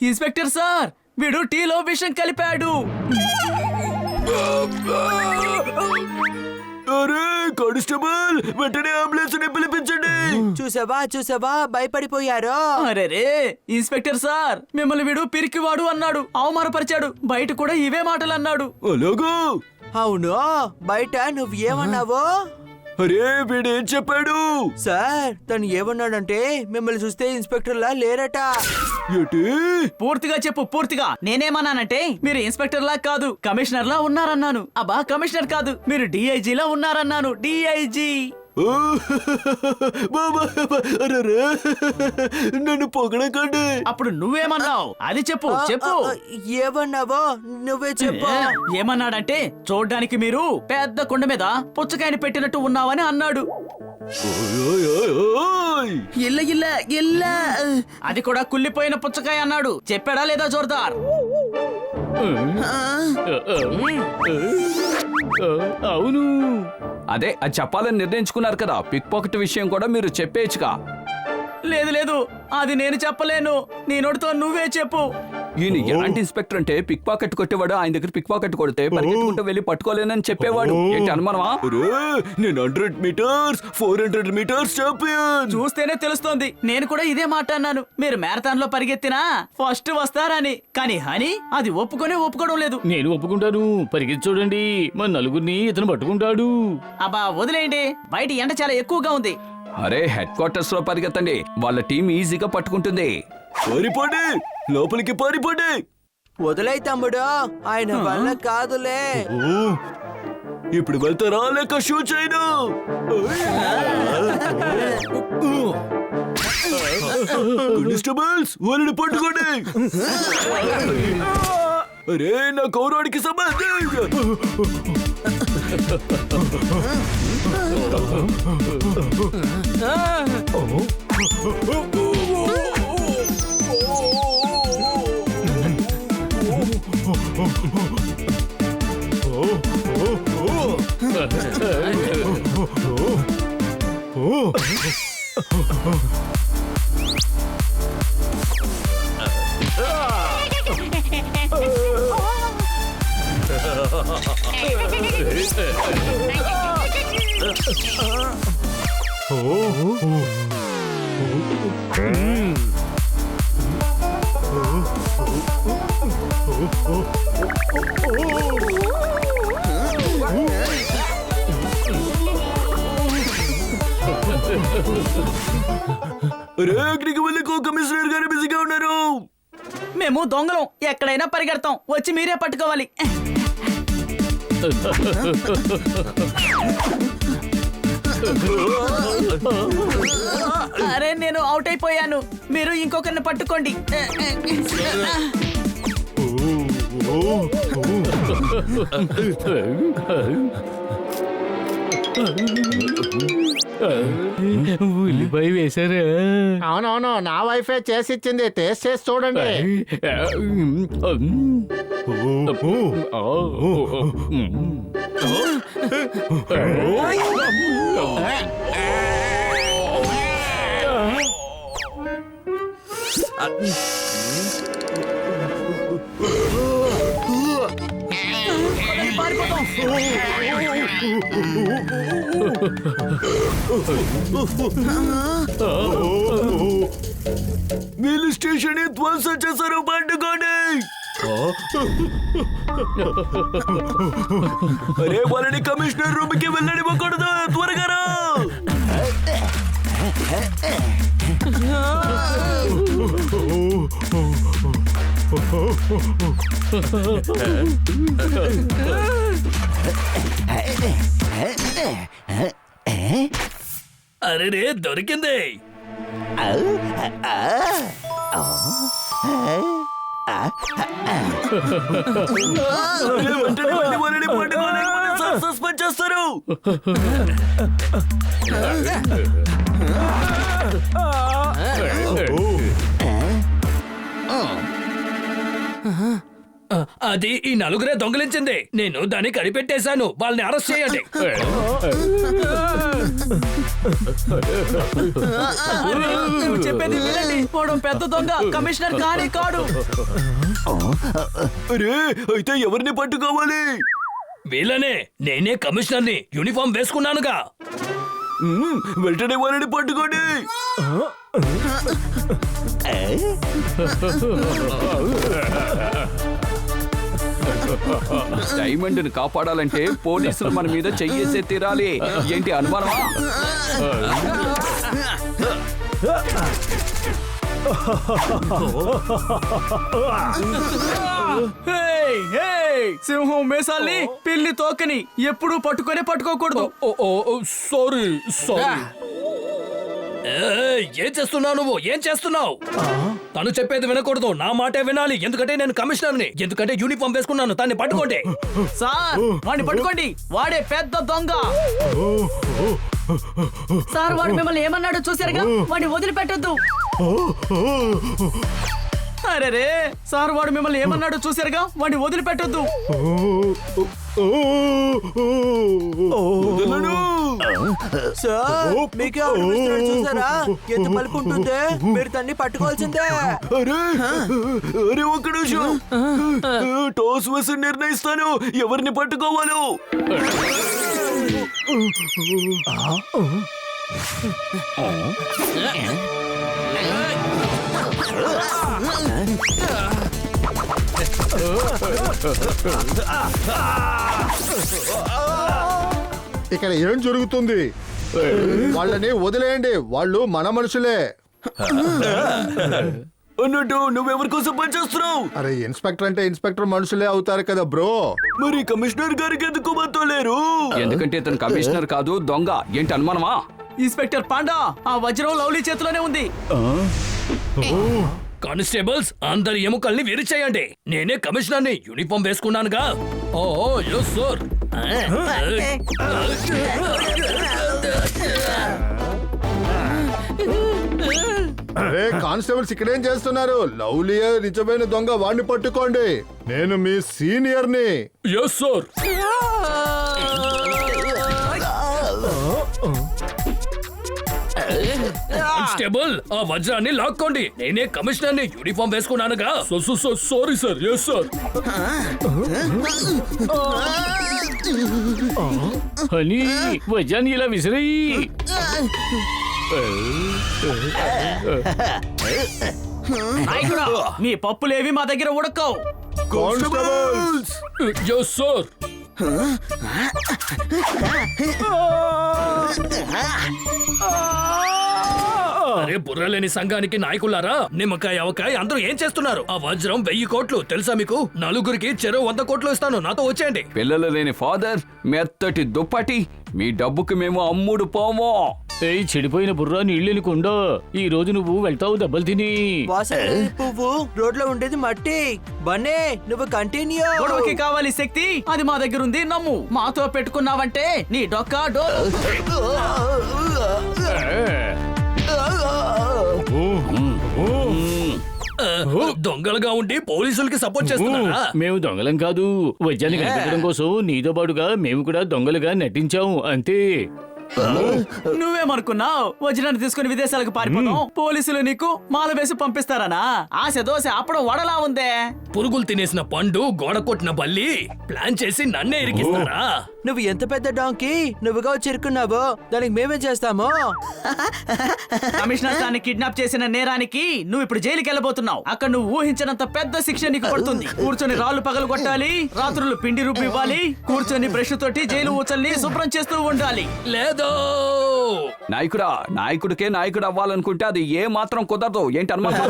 ఇన్స్పెక్టర్ సార్, వీడు టీలో విషం కలిపాడు. అరే కానిస్టేబుల్, వెంటనే అంబులెన్స్ ని పిలిపించండి. చూసావా భయపడిపోయారు. అరేరే ఇన్స్పెక్టర్ సార్, మిమ్మల్ని వీడు పిరికివాడు అన్నాడు, అవమానపరిచాడు. బయట కూడా ఇవే మాటలు అన్నాడు. అలాగా? అవును, బయట నువ్వు ఏమన్నావు? అరే వీడేం చెప్పాడు? సార్, తను ఏమన్నాడంటే మిమ్మల్ని చూస్తే ఇన్స్పెక్టర్ లా లేరట. ఏంటి? పూర్తిగా చెప్పు, పూర్తిగా. నేనేమన్నానంటే మీరు ఇన్స్పెక్టర్ లా కాదు, కమిషనర్ లా ఉన్నారన్నాను. అబ్బా, కమిషనర్ కాదు, మీరు డిఐజీ లా ఉన్నారన్నాను. డిఐజీ. నన్ను పొగడకండి. అప్పుడు నువ్వేమన్నావు? అది చెప్పు చెప్పు. ఏమన్నావో నువ్వే చెప్పు. ఏమన్నాడంటే చూడ్డానికి మీరు పెద్ద కొండ మీద పుచ్చకాయని పెట్టినట్టు ఉన్నావని అన్నాడు. అది కూడా కుళ్ళిపోయిన పుచ్చకాయ అన్నాడు. చెప్పాడా లేదా జోర్దార్? అవును, అదే అది చెప్పాలని నిర్ణయించుకున్నారు కదా. పిక్ పాకెట్ విషయం కూడా మీరు చెప్పేయచ్చుగా. లేదు లేదు, అది నేను చెప్పలేను. నీ నోటితో నువ్వే చెప్పు. ఈయన ఎలాంటి ఇన్స్పెక్టర్ అంటే పిక్ పాకెట్ కొట్టేవాడు. ఆయన దగ్గర పిక్ పాకెట్ కొడితే పరిగెత్తుకుంటూ వెళ్ళి పట్టుకోలేనని చెప్పేవాడు. ఏంటి అనుమానమా? నేను 100 మీటర్స్ 400 మీటర్స్ ఛాంపియన్. చూస్తేనే తెలుస్తోంది. నేను కూడా ఇదే మాట అన్నాను. మీరు మ్యారథాన్ లో పరిగెత్తినా ఫస్ట్ వస్తారని. కానీ హనీ అది ఒప్పుకోవడం లేదు. నేను ఒప్పుకుంటాను. పరిగెత్తి చూడండి, మన నలుగురిని ఇతను పట్టుకుంటాడు. అబ్బా వదిలేయండి, బయట ఎండ చాలా ఎక్కువగా ఉంది. అరే హెడ్ క్వార్టర్స్ లో పరిగెత్తండి, వాళ్ళ టీం ఈజీగా పట్టుకుంటుంది. పారిపోండి, లోపలికి పారిపోండి. వదిలే తమ్ముడు, ఆయన వల్ల కాదులే. ఇప్పుడు వెళ్తారా లేక షూ చేయను? కానిస్టేబుల్స్, వాళ్ళని పట్టుకోండి. అరే నా కౌరవానికి సంబంధం. అరే అక్కడికి వెళ్ళి కమిషనర్ గారు బిజీగా ఉన్నారు. మేము దొంగలం, ఎక్కడైనా పరిగెడతాం, వచ్చి మీరే పట్టుకోవాలి. అరే నేను అవుట్ అయిపోయాను, మీరు ఇంకొకరిని పట్టుకోండి. ఉల్లిపాయ వేశారా? అవునవును, నా వైఫే చేసి ఇచ్చింది, టేస్ట్ చేసి చూడండి. వీళ్ళు స్టేషన్ ధ్వంసం చేశారు, పట్టుకోండి. అరే వాళ్ళని కమిషనర్ రూమ్ కి వెళ్ళనివ్వకూడదు, త్వరగా రా. అరే దొరికింది. వెంటనే వెళ్ళి వాళ్ళని పట్టుకోండి, సస్పెండ్ చేస్తారు. అది ఈ నలుగురే దొంగిలించింది. నేను దాన్ని కనిపెట్టేశాను. వాళ్ళని అరెస్ట్ చేయండి. నువ్వు చెప్పేది వినండి, వాడు పెద్ద దొంగ, కమిషనర్ కానే కాడు. అరే అయితే ఎవరిని పట్టుకోవాలి? వీళ్ళనే, నేనే కమిషనర్ని, యూనిఫామ్ వేసుకున్నానుగా. వెంటనే వాళ్ళని పట్టుకోండి. డైమండ్ ని కాపాడాలంటే పోలీసులు మన మీద చెయ్యేసే తీరాలి. ఏంటి అనుమానమా? సింహం మేసాల్ని, పిల్లి తోకని ఎప్పుడూ పట్టుకోకూడదు. Sorry sorry. ఏం చేస్తున్నావు నువ్వు? ఏం చేస్తున్నావు? తను చెప్పేది వినకూడదు, నా మాటే వినాలి. ఎందుకంటే నేను కమిషనర్ని, ఎందుకంటే యూనిఫామ్ వేసుకున్నాను. తన్ని పట్టుకోండి. సార్ వాడిని పట్టుకోండి, వాడే పెద్ద దొంగ. సార్ వాడు మిమ్మల్ని ఏమన్నాడో చూసారుగా, వాడిని వదిలిపెట్టొద్దు. అరే సార్ వాడు మిమ్మల్ని ఏమన్నాడో చూసారుగా, వాడిని వదిలిపెట్టొద్దు. సార్ మీకే అనిపిస్తున్నాడు చూసారా? ఎంత పలుకుంటుందే, మీరు తన్ని పట్టుకోవాల్సిందే. అరే అరే ఒక్క నిమిషం, టాస్ వేసి నిర్ణయిస్తాను ఎవరిని పట్టుకోవాలో. ఇక్కడ ఏం జరుగుతుంది? వాళ్ళని వదిలేయండి, వాళ్ళు మన మనుషులే. అన్నట్టు నువ్వెవరి కోసం పనిచేస్తున్నావు? అరే ఇన్స్పెక్టర్ అంటే ఇన్స్పెక్టర్ మనుషులే అవుతారు కదా బ్రో. మరి కమిషనర్ గారికి ఎందుకు మాతో లేరు? ఎందుకంటే ఇతను కమిషనర్ కాదు, దొంగ. ఏంటి అనుమానమా? ఇన్స్పెక్టర్ పాండా, ఆ వజ్రం లవ్లీ చేతిలోనే ఉంది. కానిస్టేబుల్స్, అందరి ఎముకల్ని విరిచేయండి. నేనే కమిషనర్ని, యూనిఫామ్ వేసుకున్నానుగా. Oh yes sir. అరే కానిస్టేబుల్స్ ఇక్కడేం చేస్తున్నారు? లవ్లీ నిజమైన దొంగ, వాడిని పట్టుకోండి. నేను మీ సీనియర్ని. Yes sir. కానిస్టేబుల్, ఆ వజ్రాన్ని లాక్కోండి. నేనే కమిషనర్ని, యూనిఫామ్ వేసుకున్నానుగా. Sorry sir. Yes sir. అని వజ్రాన్ని ఇలా విసిరి. నాయకుడా, మీ పప్పులేవి మా దగ్గర ఉడకవు. Constables yes sir. అరే బుర్రలేని సంఘానికి నాయకులారా, నిమ్మకాయ అవకాయ అందరూ ఏం చేస్తున్నారు? ఆ వజ్రం 1000 కోట్లు తెలుసా మీకు? నలుగురికి చెరో 100 కోట్లు ఇస్తాను, నాతో వచ్చేయండి. పిల్లలు లేని ఫాదర్, మెత్తటి దుప్పటి, మీ డబ్బుకి మేము అమ్ముడు పోమో. ఏయ్ చెడిపోయిన బుర్రా నీళ్ళెనుకుండా ఈ రోజు నువ్వు వెళ్తావు దెబ్బలు తిని. వాసన పువ్వు రోడ్లో ఉండేది మట్టి. బన్నే నువ్వు కంటిన్యూ. గొడవకి కావాలి శక్తి, అది మా దగ్గర ఉంది, నమ్ము. మాతో పెట్టుకున్నావంటే నీ డొక్కా డోర్. దొంగలుగా ఉండి పోలీసులకి సపోర్ట్ చేస్తున్నారా? మేము దొంగలం కాదు, వజ్రాన్ని కనిపెట్టడం కోసం నీతో పాటుగా మేము కూడా దొంగలుగా నటించాము అంతే. నువ్వేమనుకున్నావు వజ్రాన్ని తీసుకుని విదేశాలకు పారిపోతాం? పోలీసులు నీకు మాల వేసి పంపిస్తారనా? ఆశ దోశ అప్పుడు వడలా ఉందే. పురుగులు తినేసిన పండు, గోడ కొట్టిన బల్లి ప్లాన్ చేసి నన్నే ఇరికిస్తారా? నువ్వు ఎంత పెద్ద డాంకి నువ్వుగా వచ్చి ఇరుక్కున్నావో దానికి మేమేం చేస్తాము? కమిషనర్ దాన్ని కిడ్నాప్ చేసిన నేరానికి నువ్వు ఇప్పుడు జైలుకి వెళ్ళబోతున్నావు. అక్కడ నువ్వు ఊహించినంత పెద్ద శిక్ష నీకు పడుతుంది. కూర్చొని రాళ్ళు పగలు కొట్టాలి, రాత్రులు పిండి రుబ్బు ఇవ్వాలి, కూర్చొని బ్రష్ తోటి జైలు ఊచల్ని శుభ్రం చేస్తూ ఉండాలి. లేదు, నాయకుడా, నాయకుడికే నాయకుడు అవ్వాలనుకుంటే అది ఏ మాత్రం కుదరదు. ఏంటి అనుమానం?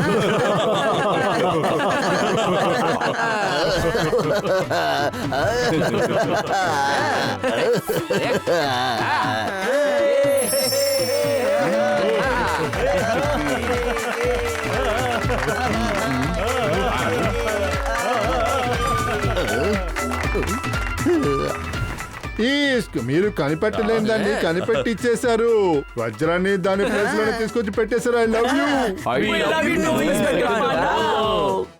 ఈస్క్, మీరు కనిపెట్టలేని దాన్ని కనిపెట్టి ఇచ్చేశారు. వజ్రాన్ని దాని ప్లేస్ లోనే తీసుకొచ్చి పెట్టేశారు. I love you. I We love you too, Inspector Panda.